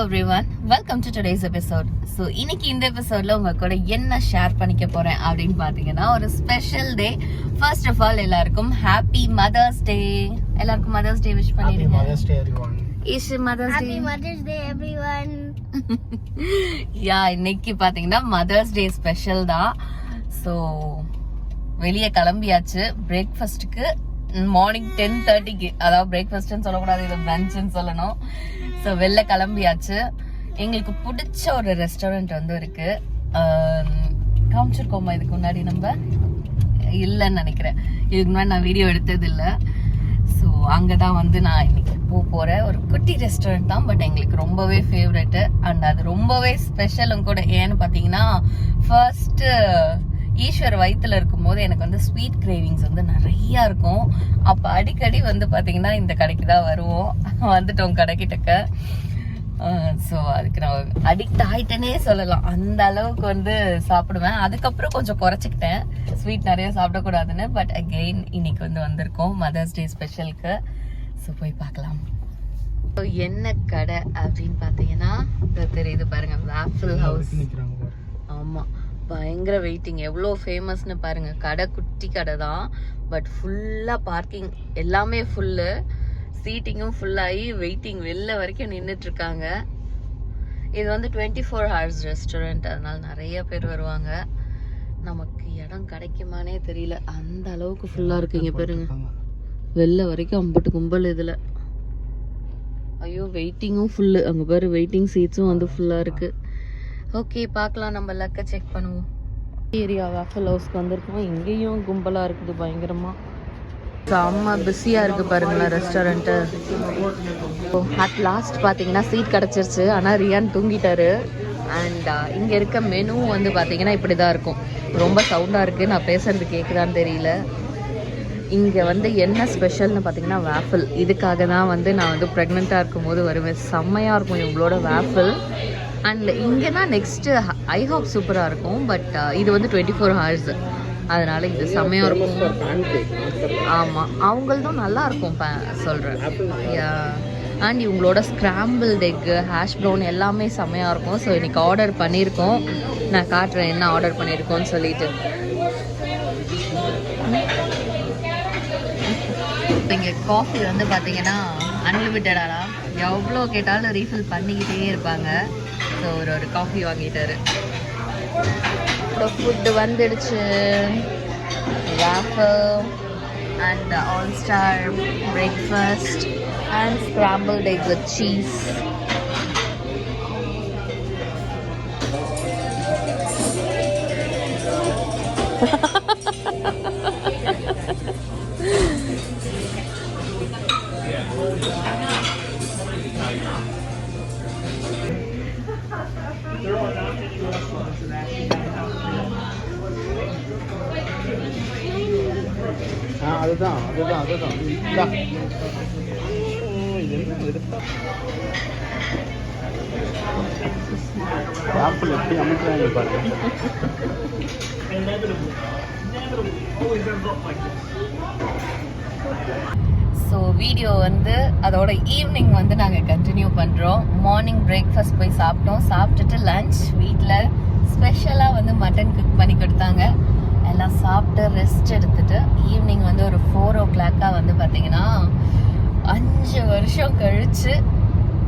everyone, welcome to today's episode. So இன்னைக்கு இந்த எபிசோட்ல உங்க கூட என்ன ஷேர் பண்ணிக்க போறேன் அப்படின்னு பாத்தீங்கன்னா ஒரு special day. First of all எல்லாருக்கும் ஹாப்பி மதர்ஸ் டே. எல்லாருக்கும் மதர்ஸ் டே விஷ் பண்ணிடுங்க. Mother's Day everyone. Is Mother's Day. Happy Mother's Day everyone. Yeah, இன்னைக்கு பாத்தீங்கன்னா மதர்ஸ் டே ஸ்பெஷல் தான். ஸோ வெளியே கிளம்பியாச்சு பிரேக்ஃபாஸ்ட்டுக்கு. மார்னிங் 10:30க்கு, அதாவது பிரேக்ஃபாஸ்ட்னு சொல்லக்கூடாது, இது லஞ்சுன்னு சொல்லணும். ஸோ வெளில கிளம்பியாச்சு. எங்களுக்கு பிடிச்ச ஒரு ரெஸ்டாரண்ட் வந்து இருக்கு. காமிச்சிருக்கோமா இதுக்கு முன்னாடி? நம்ம இல்லைன்னு நினைக்கிறேன். இதுக்கு முன்னாடி நான் வீடியோ எடுத்தது இல்லை. ஸோ அங்கே தான் வந்து நான் இன்னைக்கு போகிறேன். ஒரு குட்டி ரெஸ்டாரண்ட் தான், பட் எங்களுக்கு ரொம்பவே ஃபேவரெட்டு. அண்ட் அது ரொம்பவே ஸ்பெஷலும் கூட. ஏன்னு பார்த்தீங்கன்னா, ஃபர்ஸ்ட்டு ஈஸ்வர் வயிற்றுல இருக்கும்போது எனக்கு வந்து ஸ்வீட் கிரேவிங்ஸ் வந்து நிறையா இருக்கும். அப்போ அடிக்கடி வந்து பார்த்தீங்கன்னா இந்த கடைக்கு தான் வருவோம். வந்துட்டோம் கடைக்கிட்டக்க. ஸோ அதுக்கு நான் அடிக்ட் ஆகிட்டேனே சொல்லலாம். அந்த அளவுக்கு வந்து சாப்பிடுவேன். அதுக்கப்புறம் கொஞ்சம் குறைச்சிக்கிட்டேன், ஸ்வீட் நிறைய சாப்பிடக்கூடாதுன்னு. பட் அகெயின் இன்னைக்கு வந்து வந்திருக்கோம் மதர்ஸ் டே ஸ்பெஷலுக்கு. ஸோ போய் பார்க்கலாம். ஸோ என்ன கடை அப்படின்னு பார்த்தீங்கன்னா தெரியுது பாருங்க, வேஃபிள் ஹவுஸ். ஆமாம், பயங்கர வெயிட்டிங். எவ்வளோ ஃபேமஸ்னு பாருங்க. கடை குட்டி கடை தான், பட் ஃபுல்லாக பார்க்கிங் எல்லாமே ஃபுல்லு. சீட்டிங்கும் ஃபுல்லாகி வெயிட்டிங் வெளில வரைக்கும் நின்றுட்டு இருக்காங்க. இது வந்து 24 hours ரெஸ்டாரண்ட், அதனால நிறைய பேர் வருவாங்க. நமக்கு இடம் கிடைக்குமானே தெரியல, அந்த அளவுக்கு ஃபுல்லாக இருக்கு. இங்கே பாருங்க, வெளில வரைக்கும் அம்பட்டு கும்பல் இதில். ஐயோ, வெயிட்டிங்கும் ஃபுல்லு. அங்கே பாரு, வெயிட்டிங் சீட்ஸும் வந்து ஃபுல்லாக இருக்கு. ஓகே, பார்க்கலாம். நம்ம லக்கை செக் பண்ணுவோம். ஏரியா வேஃபிள் ஹவுஸ்க்கு வந்திருக்கோம். இங்கேயும் கும்பலாக இருக்குது பயங்கரமாக. செம்ம பிஸியாக இருக்குது பாருங்களேன் ரெஸ்டாரண்ட்டு. அட் லாஸ்ட் பார்த்தீங்கன்னா சீட் கிடச்சிருச்சு. ஆனால் ரியான் தூங்கிட்டாரு. அண்ட் இங்கே இருக்க மெனு வந்து பார்த்தீங்கன்னா இப்படி தான் இருக்கும். ரொம்ப சவுண்டாக இருக்குது, நான் பேசுறது கேட்குதான்னு தெரியல. இங்கே வந்து என்ன ஸ்பெஷல்னு பார்த்தீங்கன்னா வேஃபிள். இதுக்காக தான் வந்து நான் வந்து ப்ரெக்னெண்ட்டாக இருக்கும்போது வருவேன். செம்மையாக இருக்கும் இவங்களோட வேஃபிள். அண்ட் இங்கேனா நெக்ஸ்ட்டு ஐஹாப் சூப்பராக இருக்கும். பட் இது வந்து 24 hours, அதனால இது செம்மையாக இருக்கும். ஆமாம், அவங்களதும் நல்லா இருக்கும் சொல்கிறேன். அண்ட் இவங்களோட ஸ்க்ராம்பிள்ட் எக்கு, ஹேஷ் ப்ரௌன் எல்லாமே செம்மையாக இருக்கும். ஸோ இன்றைக்கி ஆர்டர் பண்ணியிருக்கோம். நான் காட்டுறேன் என்ன ஆர்டர் பண்ணியிருக்கோன்னு சொல்லிட்டு. இங்கே காஃபி வந்து பார்த்தீங்கன்னா அன்லிமிட்டடாடா, எவ்வளோ கேட்டாலும் ரீஃபில் பண்ணிக்கிட்டே இருப்பாங்க. ஸோ ஒரு காஃபி வாங்கிட்டாரு. ஃபுட்டு வந்துடுச்சு. Waffle and all star breakfast and scrambled egg with cheese. அதுதான் ஆப்பிள் எப்படி அமைக்கிறாங்க பாருங்க. ஸோ வீடியோ வந்து அதோட ஈவினிங் வந்து நாங்கள் கண்டினியூ பண்ணுறோம். மார்னிங் பிரேக்ஃபாஸ்ட் போய் சாப்பிட்டோம். சாப்பிட்டுட்டு லன்ச் வீட்டில் ஸ்பெஷலாக வந்து மட்டன் குக் பண்ணி கொடுத்தாங்க. எல்லாம் சாப்பிட்டு ரெஸ்ட் எடுத்துட்டு ஈவினிங் வந்து ஒரு 4 o'clock வந்து பார்த்தீங்கன்னா 5 வருஷம் கழித்து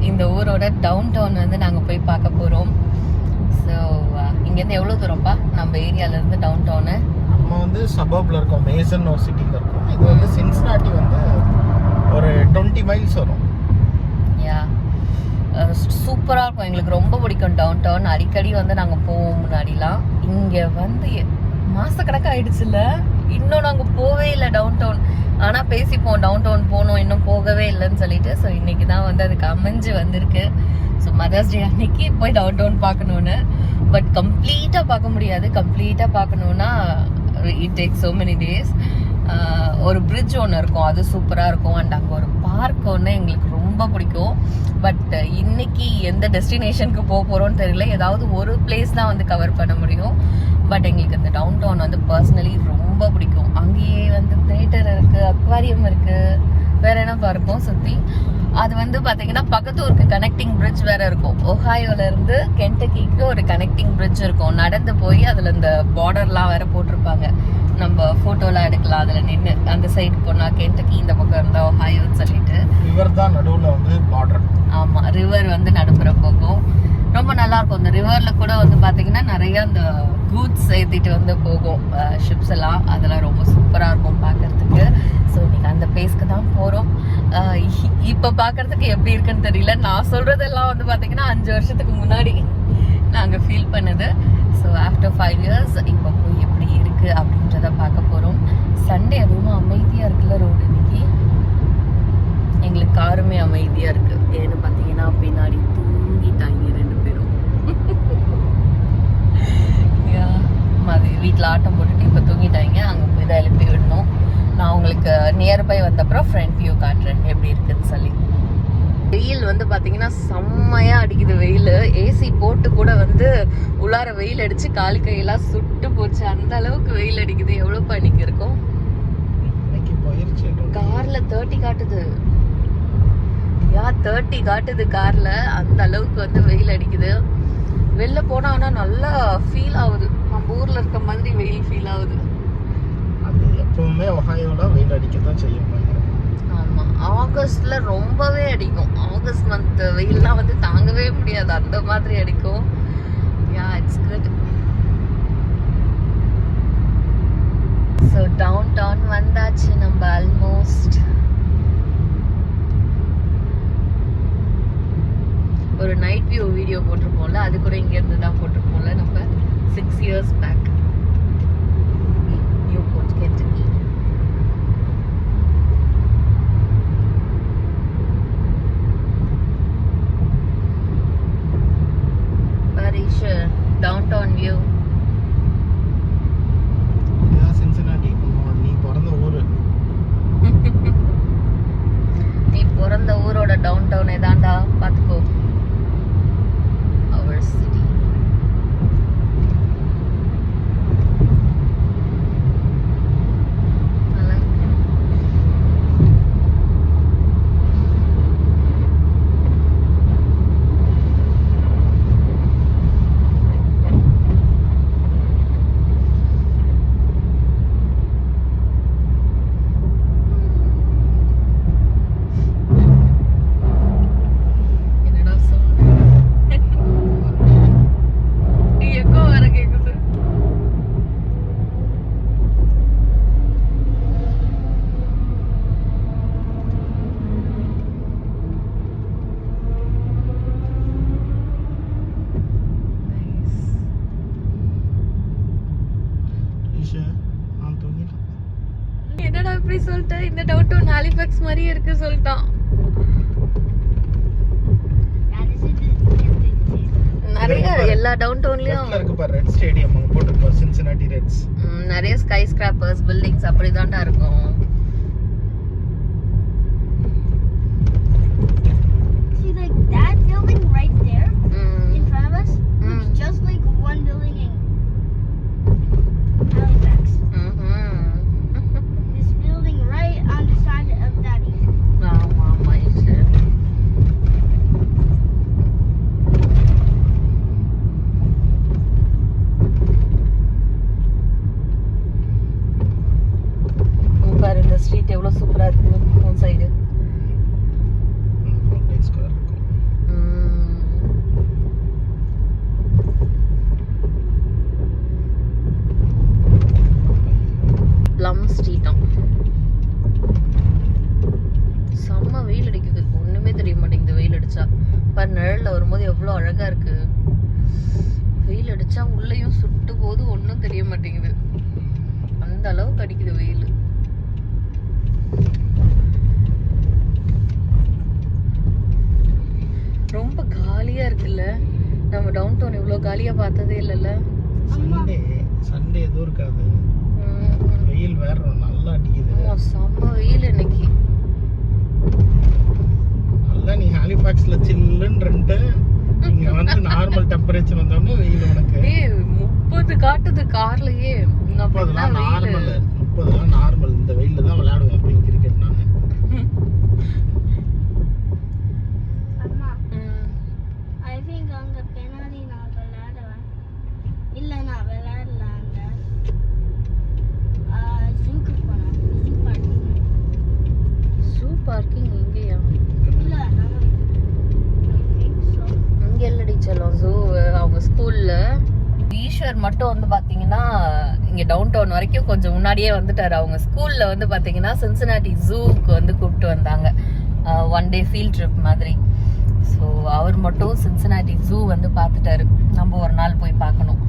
இந்த ஊரோட டவுன் டவுன் வந்து நாங்கள் போய் பார்க்க போகிறோம். ஸோ இங்கேருந்து எவ்வளோ தூரம்ப்பா நம்ம ஏரியாவிலேருந்து டவுன் டவுனு? நம்ம வந்து சபர்பில் இருக்கோம், மேசன் ஒரு சிட்டியில் இருக்கோம். இது வந்து சின்சினாட்டி வந்து ஒரு 20 miles வரும். யா, சூப்பராக இருக்கும். எங்களுக்கு ரொம்ப பிடிக்கும் டவுன் டவுன். அடிக்கடி வந்து நாங்கள் போவோம் முன்னாடிலாம். இங்கே வந்து மாசக்கணக்காக ஆயிடுச்சுல்ல, இன்னும் நாங்கள் போவே இல்லை டவுன் டவுன். ஆனால் பேசிப்போம் டவுன் டவுன் போகணும், இன்னும் போகவே இல்லைன்னு சொல்லிட்டு. ஸோ இன்னைக்கு தான் வந்து அதுக்கு அமைஞ்சு வந்திருக்கு. ஸோ மதர்ஸ் டே அன்னைக்கு போய் டவுன் டவுன் பார்க்கணுன்னு. பட் கம்ப்ளீட்டாக பார்க்க முடியாது. கம்ப்ளீட்டாக பார்க்கணுன்னா it takes so many days. ஒரு பிரிட்ஜ் ஒன்று இருக்கும், அது சூப்பராக இருக்கும். அண்ட் அங்கே ஒரு பார்க் ஒன்று எங்களுக்கு ரொம்ப பிடிக்கும். பட் இன்னைக்கு எந்த டெஸ்டினேஷனுக்கு போக போகிறோன்னு தெரியல. ஏதாவது ஒரு பிளேஸ் தான் வந்து கவர் பண்ண முடியும். பட் எங்களுக்கு இந்த டவுன் டவுன் வந்து பர்சனலி ரொம்ப பிடிக்கும். அங்கேயே வந்து தேட்டர் இருக்குது, அக்வாரியம் இருக்குது, வேறு என்ன பார்க்கும் சுற்றி. அது வந்து பாத்தீங்கன்னா பக்கத்து ஊருக்கு கனெக்டிங் பிரிட்ஜ் வேற இருக்கும். ஒஹாயோல இருந்து கென்டக்கிக்கு ஒரு கனெக்டிங் பிரிட்ஜ் இருக்கும். நடந்து போய் அதுல இந்த பார்டர்லாம் வேற போட்டிருப்பாங்க. நம்ம போட்டோலாம் எடுக்கலாம் அதுல நின்று. அந்த சைடு போனா கென்டக்கி, இந்த பக்கம் இருந்தா ஒஹாயோன்னு சொல்லிட்டு. ரிவர் தான் நடுவுல வந்து பார்டர். ஆமா, ரிவர் வந்து நடுப்புற போகும். ரொம்ப நல்லா இருக்கும். இந்த ரிவர்ல கூட வந்து பாத்தீங்கன்னா நிறைய அந்த கூட்ஸ் ஏத்திட்டு வந்து போகும் ஷிப்ஸ் எல்லாம். அதெல்லாம் ரொம்ப சூப்பரா இருக்கும் பாக்குறதுக்கு. ஸோ இன்னைக்கு அந்த பிளேஸ்க்கு தான் போறோம். இப்ப பாக்குறதுக்கு எப்படி இருக்குன்னு தெரியல. நான் சொல்றதெல்லாம் வந்து பாத்தீங்கன்னா 5 வருஷத்துக்கு முன்னாடி நாங்க ஃபீல் பண்ணது. ஸோ ஆஃப்டர் 5 இயர்ஸ் இப்போ போய் எப்படி இருக்கு அப்படின்றத பார்க்க போறோம். சண்டே அதுவும் அமைதியா இருக்குல்ல ரோடு இன்னைக்கு. எங்களுக்கு காருமே அமைதியா இருக்கு. ஏன்னு பாத்தீங்கன்னா பின்னாடி தூங்கிட்டாங்க 2 பேரும். வீட்டில் ஆட்டம் போட்டுட்டு இப்போ தூங்கிட்டாங்க. அங்கே போய் தான் எழுப்பி விடணும். நான் உங்களுக்கு நியர்பை வந்தப்புறம் ஃப்ரண்ட் வியூ காட்டுறேன் எப்படி இருக்குன்னு சொல்லி. வெயில் வந்து பார்த்தீங்கன்னா செம்மையாக அடிக்குது வெயில். ஏசி போட்டு கூட வந்து உள்ளார வெயில் அடித்து கால் கையெல்லாம் சுட்டு போச்சு. அந்த அளவுக்கு வெயில் அடிக்குது. எவ்வளோ பனிக்கு இருக்கும். காரில் 30 காட்டுது. 30 காட்டுது கார்ல. அந்த அளவுக்கு வந்து வெயில் அடிக்குது. வெளில போனா ஆனா நல்லா ஃபீல் ஆகுது. நம்ம ஊர்ல இருக்க மாதிரி வெயில் ஃபீல் ஆகுது. அது எப்பவுமே ஒஹாயோல வெயில் அடிக்கத்தான் செய்யும். ஆமா, ஆகஸ்ட்ல ரொம்பவே அடிக்கும். ஆகஸ்ட் மந்த் வெயில்லாம் வந்து தாங்கவே முடியாது. அந்த மாதிரி அடிக்கும். Yeah, it's good. So downtown வந்தாச்சு நம்ம ஆல்மோஸ்ட். ஒரு நைட் வியூ வீடியோ போட்டிருப்போம்ல, அது கூட இங்க இருந்து தான் போட்டிருப்போம்ல நம்ம 6 years back. Newport, Kentucky. Parish downtown view. Cincinnati. நீ பிறந்த ஊரு. நீ பிறந்த ஊரோட டவுன் டவுன் ஏதாண்டா பாத்துக்கோ. Our city. என்னடா இப்படி சொல்லிட்டேன்? இந்த டவுன் ஹாலிஃபேக்ஸ் மாதிரியே இருக்கு சொல்லிட்டான். நிறைய எல்லா டவுன் டவுன்லயும் இருக்கு பாரு, ரெட் ஸ்டேடியம் அங்க போட்டுருப்பா, சின்சினாட்டி ரெட்ஸ். நிறைய ஸ்கை ஸ்கிராப்பர்ஸ், பில்டிங்ஸ் அப்படிதான்டா இருக்கும். See, like that building right there in front of us looks just like one building in Halifax. This building right on the side of Daddy. ஆமா ஆமா. பாரு இந்த street எவ்வளவு சூப்பரா இருக்கு. One side Plum ஸ்ட்ரீட்டாம். செம்ம வெயில் அடிக்குது. ஒண்ணுமே தெரிய மாட்டேங்குது வெயில் அடிச்சா. பாரு நிழல்ல வரும்போது எவ்வளவு அழகா இருக்கு. வெயில் அடிச்சா உள்ளேயும் சுட்டு போது ஒன்றும் தெரிய மாட்டேங்குது. அந்த அளவுக்கு அடிக்குது வெயில். ரொம்ப காலியா இருக்குல்ல. நம்ம டவுன் டவுன் இவ்வளவு காலியா பார்த்ததே இல்லைல்ல. சண்டே எதுவும் இருக்காது. வெயில் வேற நல்லா அடிக்குது. செம்ம வெயில் இன்னைக்கு. நல்லா நீ ஹாலிஃபாக்ஸ்ல சில்லுன்னு இங்க வந்து நார்மல் டெம்பரேச்சர் வந்தோடனே வெயில் உனக்கு 30 காட்டுது கார்லயே. 30 நார்மல். இந்த வெயில்ல தான் விளையாடுவேன் அப்படி கிரிக்கெட். நான் மட்டும் வந்து பாத்தீங்கன்னா இங்க டவுன் டவுன் வரைக்கும் கொஞ்சம் முன்னாடியே வந்துட்டாரு. அவங்க ஸ்கூல்ல வந்து பாத்தீங்கன்னா சின்சினாட்டி ஜூக்கு வந்து கூப்பிட்டு வந்தாங்க, 1 day ஃபீல்ட் ட்ரிப் மாதிரி. ஸோ அவர் மட்டும் சின்சினாட்டி ஜூ வந்து பார்த்துட்டாரு. நம்ம ஒரு நாள் போய் பார்க்கணும்.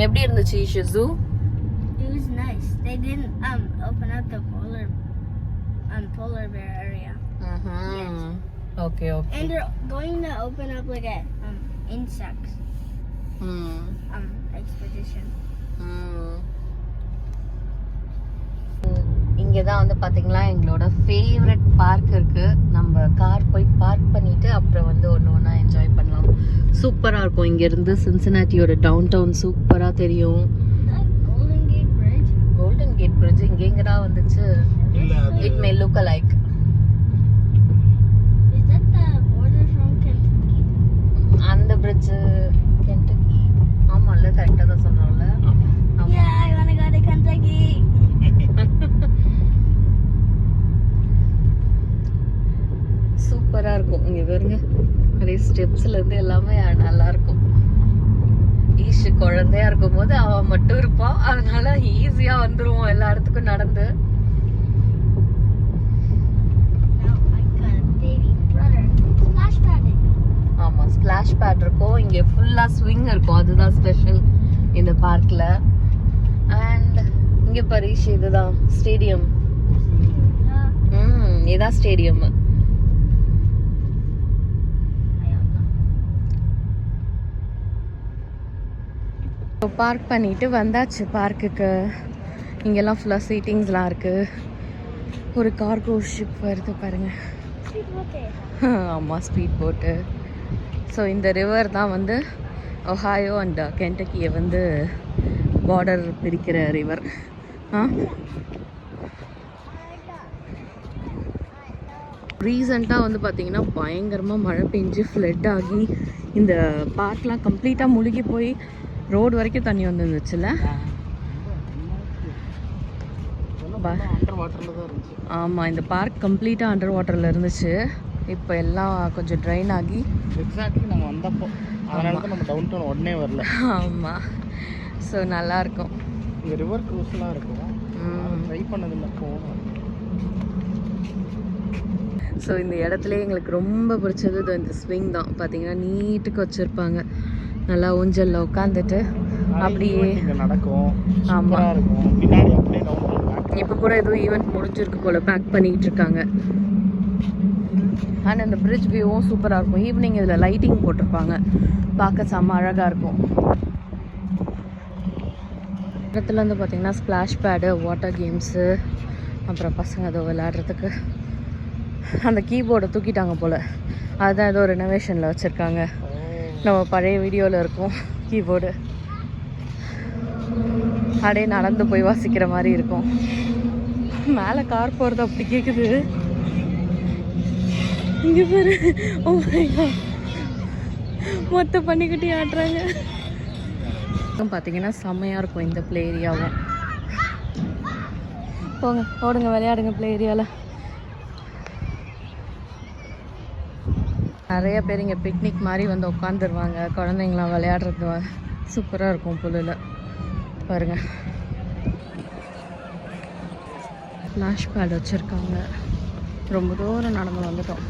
எப்படி இருந்துச்சு Ishu zoo? It was nice. They didn't open up the polar bear area. Yes. Okay, okay. And they're going to open up like a insects expedition. இங்க தான் வந்து பாத்தீங்களா எங்களோட ஃபேவரட் பார்க் இருக்கு. நம்ம கார் போய் பார்க் பண்ணிட்டு அப்புறம் வந்து ஒண்ணா என்ஜாய் பண்ணலாம். சூப்பரா இருக்கும். இங்க இருந்து சின்சினாட்டியோட டவுன் டவுன் சூப்பரா தெரியும். Golden Gate Bridge. Golden Gate Bridge இங்க எங்கடா வந்துச்சு? It may look alike. Is that the border from Kentucky? அந்த பிரிட்ஜ் கென்டக்கி. ஆமால, கரெக்டா தான் சொன்னோம்ல. Yeah, I want to go to Kentucky. சூப்பரா இருக்கும். இங்க பாருங்க, நிறைய ஸ்டெப்ஸ்ல இருந்து எல்லாமே நல்லா இருக்கும். ஈஷு குழந்தையா இருக்கும் போது அவன் மட்டும் இருப்பான், அதனால ஈஸியா வந்துருவோம் எல்லா இடத்துக்கும் நடந்து. Now I got a baby brother. Splash padding. ஆமா, ஸ்பிளாஷ் பேட் இருக்கும். இங்க ஃபுல்லா ஸ்விங் இருக்கும், அதுதான் ஸ்பெஷல் இந்த பார்க்ல. அண்ட் இங்க பாரு ஈஷு, இதுதான் ஸ்டேடியம். இதான் ஸ்டேடியம். பார்க் பண்ணிட்டு வந்தாச்சு பார்க்குக்கு. இங்கெல்லாம் ஃபுல்லாக சீட்டிங்ஸ்லாம் இருக்குது. ஒரு கார்கோ ஷிப் வருது பாருங்க. ஆமாம், ஸ்பீட் போட்டு. ஸோ இந்த ரிவர் தான் வந்து ஒஹாயோ அண்ட் கென்டக்கியை வந்து பார்டர் பிரிக்கிற ரிவர். ரீசெண்டாக வந்து பார்த்திங்கன்னா பயங்கரமாக மழை பெஞ்சு ஃப்ளட் ஆகி இந்த பார்க்லாம் கம்ப்ளீட்டாக முழுகி போய் ரோடு வரைக்கும் தண்ணி வந்துருந்துச்சுல்ல. ஆமாம், இந்த பார்க் கம்ப்ளீட்டாக அண்டர் வாட்டரில் இருந்துச்சு. இப்போ எல்லாம் கொஞ்சம் ட்ரைன் ஆகி எக்ஸாக்ட்லி நம்ம வந்தப்போ அதனால தான் நம்ம டவுன் டவுன் உடனே வரல. ஆமாம், ஸோ நல்லாயிருக்கும். இங்கே ரிவர் க்ரூஸ்லாம் இருக்கும், ட்ரை பண்ணதில்லை, போகணும். ஸோ இந்த இடத்துல எங்களுக்கு ரொம்ப பிடிச்சது இந்த ஸ்விங் தான். பார்த்தீங்கன்னா நீட்டுக்கு வச்சுருப்பாங்க. நல்லா ஊஞ்சல்ல உட்காந்துட்டு அப்படியே நடக்கும். ஆமாம், இருக்கும். பின்னாடி அப்படியே டவுன் இப்போ கூட ஏதோ ஈவெண்ட் முடிஞ்சிருக்கு போல், பேக் பண்ணிக்கிட்டு இருக்காங்க. ஆனால் இந்த பிரிட்ஜ் வியூவும் சூப்பராக இருக்கும். ஈவினிங் இதில் லைட்டிங் போட்டிருப்பாங்க, பார்க்க செம்ம அழகாக இருக்கும். இடத்துல வந்து பார்த்திங்கன்னா ஸ்ப்ளாஷ் பேடு, வாட்டர் கேம்ஸு, அப்புறம் பசங்க ஏதோ விளையாடுறதுக்கு. அந்த கீபோர்டை தூக்கிட்டாங்க போல், அதுதான் ஏதோ ரெனோவேஷனில் வச்சுருக்காங்க. நம்ம பழைய வீடியோவில் இருக்கும் கீபோர்டு. அப்படியே நடந்து போய் வாசிக்கிற மாதிரி இருக்கும். மேலே கார் போகிறது அப்படி கேட்குது. இங்கே பாரு, ஓ மை காட், மொத்த பண்ணிக்கிட்டே ஆட்டுறாங்க. பார்த்தீங்கன்னா செம்மையாக இருக்கும் இந்த ப்ளே ஏரியாவும். போங்க, ஓடுங்க, விளையாடுங்க ப்ளே ஏரியாவில். நிறைய பேர் இங்கே பிக்னிக் மாதிரி வந்து உட்காந்துருவாங்க. குழந்தைங்களாம் விளையாடுறது சூப்பராக இருக்கும். புல்லில் பாருங்க, ஃப்ளாஷ் பேட் வச்சுருக்காங்க. ரொம்ப தூரம் நடந்து வந்துட்டோம்.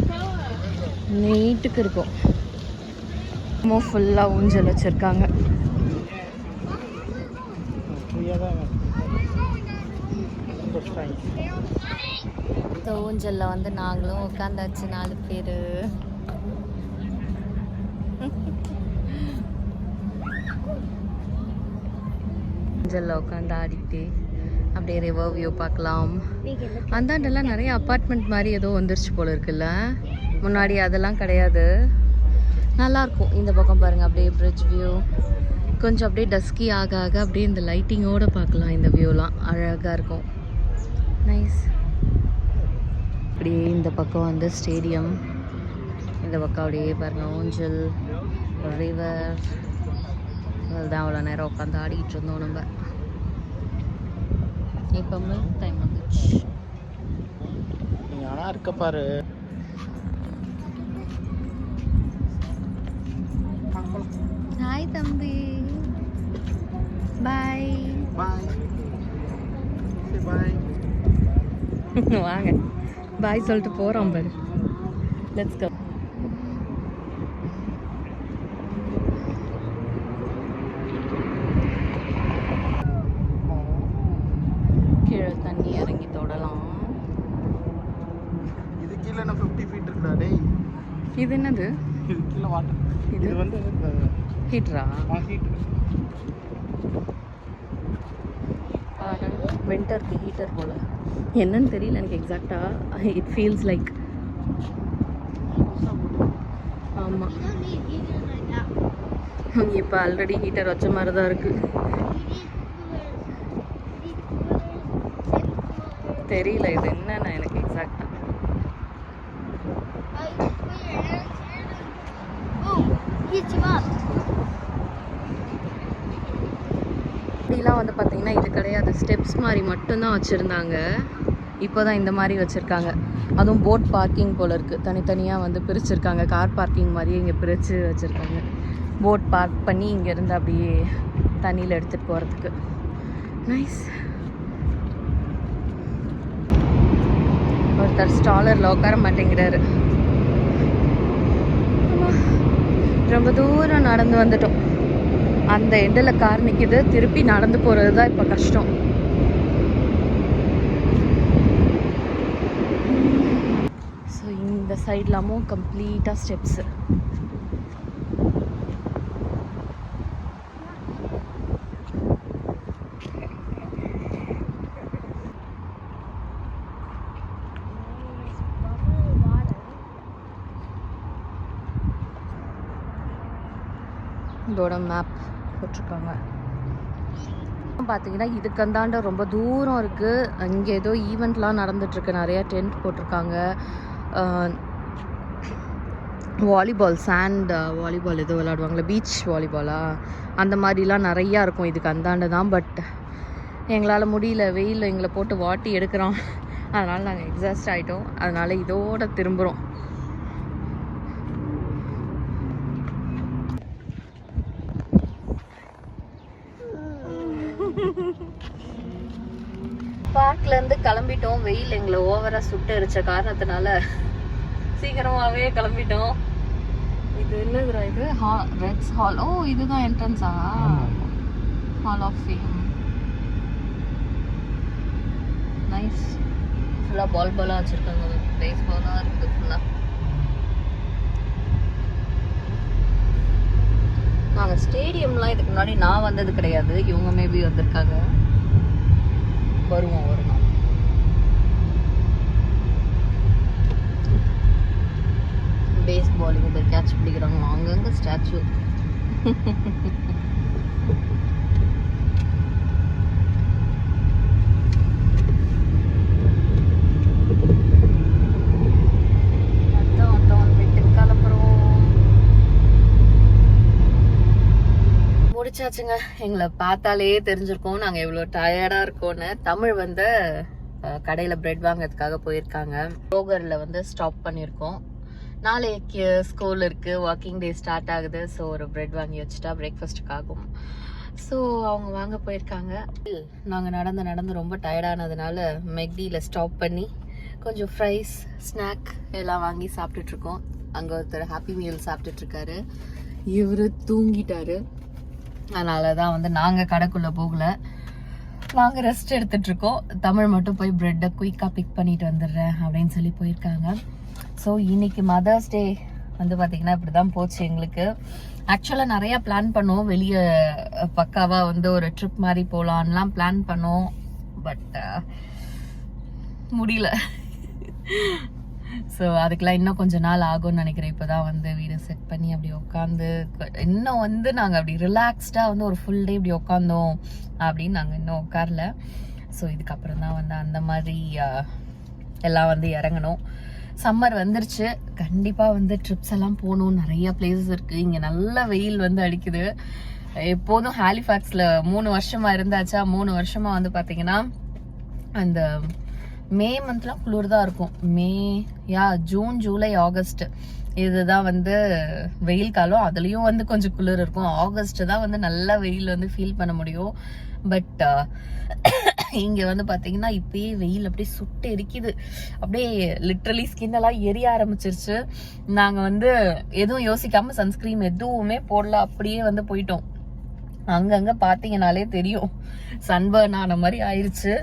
நீட்டுக்கு இருக்கும். ரொம்ப ஃபுல்லாக ஊஞ்சல் வச்சுருக்காங்க. இந்த ஊஞ்சலில் வந்து நாங்களும் உட்காந்தாச்சு 4 பேர். ஊஞ்சலில் உட்காந்து ஆடிக்கிட்டு அப்படியே ரிவர் வியூ பார்க்கலாம். அந்தாண்டெல்லாம் நிறைய அப்பார்ட்மெண்ட் மாதிரி ஏதோ வந்துருச்சு போல இருக்குல்ல, முன்னாடி அதெல்லாம் கிடையாது. நல்லாயிருக்கும். இந்த பக்கம் பாருங்கள், அப்படியே பிரிட்ஜ் வியூ. கொஞ்சம் அப்படியே டஸ்கி ஆக ஆக அப்படியே இந்த லைட்டிங்கோடு பார்க்கலாம். இந்த வியூலாம் அழகாக இருக்கும். நைஸ். அப்படியே இந்த பக்கம் வந்து ஸ்டேடியம், இந்த பக்கம் அப்படியே பாருங்கள் ஊஞ்சல், ரிவர். அதுதான் அவ்வளோ நேரம் உட்காந்து ஆடிக்கிட்டு இருந்தோம் நம்ம. இப்போ மில்க் டைம் வந்துச்சு. ஆனால் இருக்க பாரு. ஹாய் தம்பி. பாய். பாய். பாய். வாங்க. பாய் சொல்லிட்டு போறோம் பாரு. Let's go. கீழே தண்ணி இறங்கி தொடலாம். இது கீழ என்ன 50 ஃபீட் இருக்குடா டேய். இது என்னது? இது கீழ வாட்டர். இது வந்து ஹீட்டரா? ஹீட்டர். வின்டருக்கு ஹீட்டர் போல. என்னன்னு தெரியல எனக்கு எக்ஸாக்டா. It feels like. ஆமாம், You don't need heater like that. இப்போ ஆல்ரெடி ஹீட்டர் வச்ச மாதிரி தான் இருக்குது. தெரியல இது என்னன்னா எனக்கு எக்ஸாக்டா. இப்படிலாம் வந்து பார்த்தீங்கன்னா இது கிடையாது, ஸ்டெப்ஸ் மாதிரி மட்டும்தான் வச்சுருந்தாங்க. இப்போ தான் இந்த மாதிரி வச்சுருக்காங்க. அதுவும் போட் பார்க்கிங் போல் இருக்குது. தனித்தனியாக வந்து பிரிச்சுருக்காங்க. கார் பார்க்கிங் மாதிரியே இங்கே பிரித்து வச்சுருக்காங்க. போட் பார்க் பண்ணி இங்கேருந்து அப்படியே தண்ணியில் எடுத்துகிட்டு போகிறதுக்கு. நைஸ். ஒருத்தர் ஸ்டாலரில் உட்கார மாட்டேங்கிறாரு. ரொம்ப தூரம் நடந்து வந்துட்டோம். அந்த எண்டில் கார் நிற்கிது. திருப்பி நடந்து போகிறது தான் இப்போ கஷ்டம். ஸோ இந்த சைட்லாமும் கம்ப்ளீட்டாக ஸ்டெப்ஸு. இதோட மேப் போட்டிருக்காங்க. பார்த்தீங்கன்னா இதுக்கு அந்தாண்ட ரொம்ப தூரம் இருக்குது. இங்கே ஏதோ ஈவெண்ட்லாம் நடந்துட்டுருக்கு. நிறையா டென்ட் போட்டிருக்காங்க. வாலிபால், சாண்ட் வாலிபால் ஏதோ விளையாடுவாங்களே, பீச் வாலிபாலா, அந்த மாதிரிலாம் நிறையா இருக்கும் இதுக்கு அந்தாண்ட தான். பட் எங்களால் முடியல, வெயில் எங்களை போட்டு வாட்டி எடுக்கிறோம். அதனால் நாங்கள் எக்ஸாஸ்ட் ஆகிட்டோம். அதனால் இதோட திரும்புகிறோம். பார்க்லேருந்து கிளம்பிட்டோம். வெயில் எங்களை ஓவராக சுட்டு எரிச்ச காரணத்தினால சீக்கிரமாகவே கிளம்பிட்டோம். இது என்னதுரா இது? Reds hall. ஓ, இதுதான் என்ட்ரன்ஸா? Hall of fame. நைஸ். ஃபுல்லாக பாலாக வச்சுருக்காங்க. பேஸ் பாலாக இருக்குது ஃபுல்லாக. நாங்கள் ஸ்டேடியம்லாம் இதுக்கு முன்னாடி நான் வந்தது கிடையாது. இவங்க மேபி வந்திருக்காங்க. வருவோம் ஒரு நாள். பேஸ் பாலிங் இதை கேட்ச் பிடிக்கிறாங்க. அங்கங்கே ஸ்டாச்சு. முடிச்சாச்சுங்க. எங்களை பார்த்தாலே தெரிஞ்சிருக்கோம் நாங்கள் எவ்வளோ டயர்டாக இருக்கோன்னு. தமிழ் வந்து கடையில் பிரெட் வாங்கிறதுக்காக போயிருக்காங்க. ரோகரில் வந்து ஸ்டாப் பண்ணியிருக்கோம். நாளைக்கு ஸ்கூல் இருக்குது, ஒர்க்கிங் டே ஸ்டார்ட் ஆகுது. ஸோ ஒரு பிரெட் வாங்கி வச்சுட்டா பிரேக்ஃபாஸ்ட்டுக்கு ஆகும். ஸோ அவங்க வாங்க போயிருக்காங்க. நாங்கள் நடந்து ரொம்ப டயர்டானதுனால மெக்டியில் ஸ்டாப் பண்ணி கொஞ்சம் ஃப்ரைஸ், ஸ்நாக் எல்லாம் வாங்கி சாப்பிட்டுட்ருக்கோம். அங்கே ஒருத்தர் ஹாப்பி மீல் சாப்பிட்டுட்ருக்காரு. இவர் தூங்கிட்டாரு. அதனால தான் வந்து நாங்கள் கடைக்குள்ளே போகல. நாங்கள் ரெஸ்ட் எடுத்துகிட்ருக்கோம். தமிழ் மட்டும் போய் ப்ரெட்டை குயிக்காக பிக் பண்ணிட்டு வந்துடுறேன் அப்படின்னு சொல்லி போயிருக்காங்க. ஸோ இன்னைக்கு மதர்ஸ் டே வந்து பார்த்திங்கன்னா இப்படி தான் போச்சு எங்களுக்கு. ஆக்சுவலாக நிறையா பிளான் பண்ணோம். வெளியே பக்காவாக வந்து ஒரு ட்ரிப் மாதிரி போகலான்லாம் பிளான் பண்ணோம். பட் முடியல. ஸோ அதுக்கெலாம் இன்னும் கொஞ்சம் நாள் ஆகும்னு நினைக்கிறேன். இப்போ தான் வந்து வீடு செட் பண்ணி அப்படி உட்காந்து இன்னும் வந்து நாங்கள் அப்படி ரிலாக்ஸ்டாக வந்து ஒரு ஃபுல் டே இப்படி உட்காந்தோம் அப்படின்னு நாங்கள் இன்னும் உட்காரல. ஸோ இதுக்கப்புறம் தான் வந்து அந்த மாதிரி எல்லாம் வந்து இறங்கணும். சம்மர் வந்துருச்சு. கண்டிப்பாக வந்து ட்ரிப்ஸ் எல்லாம் போகணும். நிறைய பிளேசஸ் இருக்குது. இங்கே நல்ல வெயில் வந்து அடிக்குது. எப்போதும் ஹாலிஃபேக்ஸில் 3 வருஷமாக இருந்தாச்சா, 3 வருஷமாக வந்து பார்த்திங்கன்னா அந்த மே மந்த்லாம் குளிர் தான் இருக்கும். மே, ஜூன், ஜூலை, ஆகஸ்ட் இதுதான் வந்து வெயில் காலம். அதுலயும் வந்து கொஞ்சம் குளிர் இருக்கும். ஆகஸ்ட் தான் வந்து நல்ல வெயில் வந்து ஃபீல் பண்ண முடியும். பட் இங்க வந்து பாத்தீங்கன்னா இப்பயே வெயில் அப்படியே சுட்டு எரிக்குது. அப்படியே லிட்ரலி ஸ்கின் எல்லாம் எரிய ஆரம்பிச்சிருச்சு. நாங்க வந்து எதுவும் யோசிக்காம சன்ஸ்கிரீன் எதுவுமே போடல, அப்படியே வந்து போயிட்டோம். அங்கங்க பாத்தீங்கன்னாலே தெரியும் சன்பர்ன் ஆன மாதிரி ஆயிடுச்சு.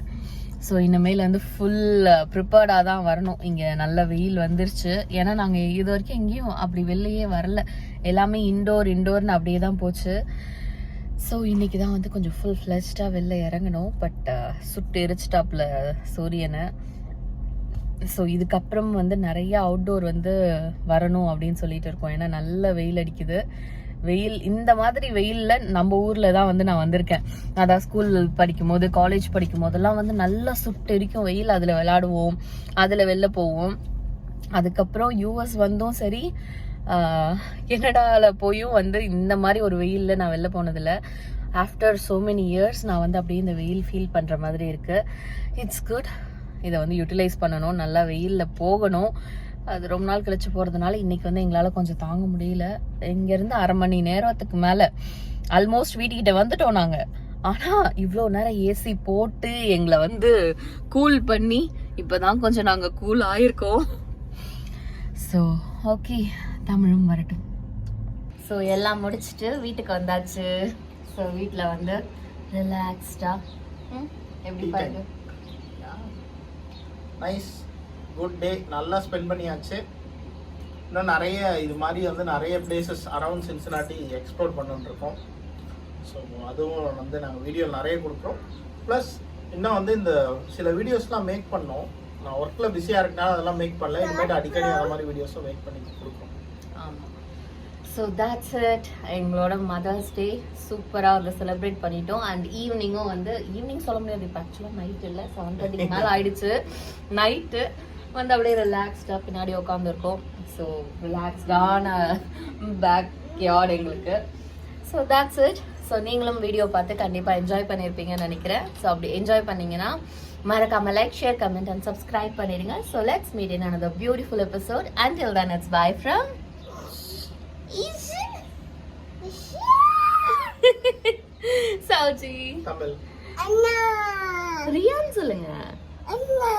ஸோ இனிமேல் வந்து ஃபுல் ப்ரிப்பேர்டாக தான் வரணும். இங்கே நல்ல வெயில் வந்துருச்சு. ஏன்னா நாங்கள் இது வரைக்கும் எங்கேயும் அப்படி வெளிலையே வரல. எல்லாமே இண்டோர்னு அப்படியே தான் போச்சு. ஸோ இன்னைக்கு தான் வந்து கொஞ்சம் ஃபுல் ஃப்ளெஷ்டாக வெளில இறங்கணும். பட் சுட்டு எரிச்சிட்டாப்புல சூரியனை. ஸோ இதுக்கப்புறம் வந்து நிறைய அவுட்டோர் வந்து வரணும் அப்படின்னு சொல்லிட்டு இருக்கோம். ஏன்னா நல்ல வெயில் அடிக்குது. வெயில் இந்த மாதிரி வெயில்ல நம்ம ஊர்ல தான் வந்து நான் வந்திருக்கேன். அதான் ஸ்கூல் படிக்கும் போது, காலேஜ் படிக்கும் போதெல்லாம் வந்து நல்லா சுட்டு எரிக்கும் வெயில். அதுல விளையாடுவோம், அதுல வெளில போவோம். அதுக்கப்புறம் யூஎஸ் வந்தும் சரி, கனடால போயும் வந்து இந்த மாதிரி ஒரு வெயில்ல நான் வெளில போனதில்லை. ஆஃப்டர் so many years நான் வந்து அப்படியே இந்த வெயில் ஃபீல் பண்ற மாதிரி இருக்கு. It's good. இதை வந்து யூட்டிலைஸ் பண்ணணும், நல்லா வெயில்ல போகணும். அது ரொம்ப நாள் கழிச்சு போறதுனால இன்னைக்கு வந்து எங்களால கொஞ்சம் தாங்க முடியல. இங்க இருந்து 1/2 மணி நேரத்துக்கு மேல ஆல்மோஸ்ட் வீட்டுக்கிட்ட வந்துட்டோம் நாங்க. ஆனா இவ்வளோ நேரம் ஏசி போட்டு எங்களை வந்து கூல் பண்ணி இப்பதான் கொஞ்சம் நாங்க கூல் ஆயிருக்கோம். ஸோ ஓகே, தமிழும் வரட்டும். ஸோ எல்லாம் முடிச்சுட்டு வீட்டுக்கு வந்தாச்சு. ஸோ வீட்டில் வந்து ரிலாக்ஸ்டா எப்படி பாருங்க. நைஸ் குட் டே, நல்லா ஸ்பெண்ட் பண்ணியாச்சு. இன்னும் நிறைய இது மாதிரி வந்து நிறைய பிளேசஸ் அரவுண்ட் சின்சினாட்டி எக்ஸ்ப்ளோர் பண்ணிட்டுருக்கோம். ஸோ அதுவும் வந்து நாங்கள் வீடியோ நிறைய கொடுக்குறோம். ப்ளஸ் இன்னும் வந்து இந்த சில வீடியோஸ்லாம் மேக் பண்ணோம். நான் ஒர்க்கில் பிஸியாக இருக்கனால அதெல்லாம் மேக் பண்ணல. இனிமேட்டு அடிக்கடி அந்த மாதிரி வீடியோஸும் மேக் பண்ணி கொடுக்குறோம். ஆமாம். So that's it. எங்களோட மதர்ஸ் டே சூப்பராக வந்து செலிப்ரேட் பண்ணிட்டோம். அண்ட் ஈவினிங்கும் வந்து ஈவினிங் சொல்ல முடியாது, இப்போ ஆக்சுவலாக நைட் இல்லை, 7:30 மேலே ஆயிடுச்சு. நைட்டு வந்து அப்படியே ரிலாக்ஸ்டாக பின்னாடி உட்காந்துருக்கோம். ஸோ ரிலாக்ஸ்டான பேக் யார்டு எங்களுக்கு. So that's it. ஸோ நீங்களும் வீடியோ பார்த்து கண்டிப்பாக என்ஜாய் பண்ணியிருப்பீங்கன்னு நினைக்கிறேன். ஸோ அப்படி என்ஜாய் பண்ணீங்கன்னா மறக்காம like, share, comment and subscribe பண்ணிடுங்க. So let's meet in another beautiful episode. Until then, it's bye from Sauji. Tamil Anna. Ryan சொல்லுங்க. Anna.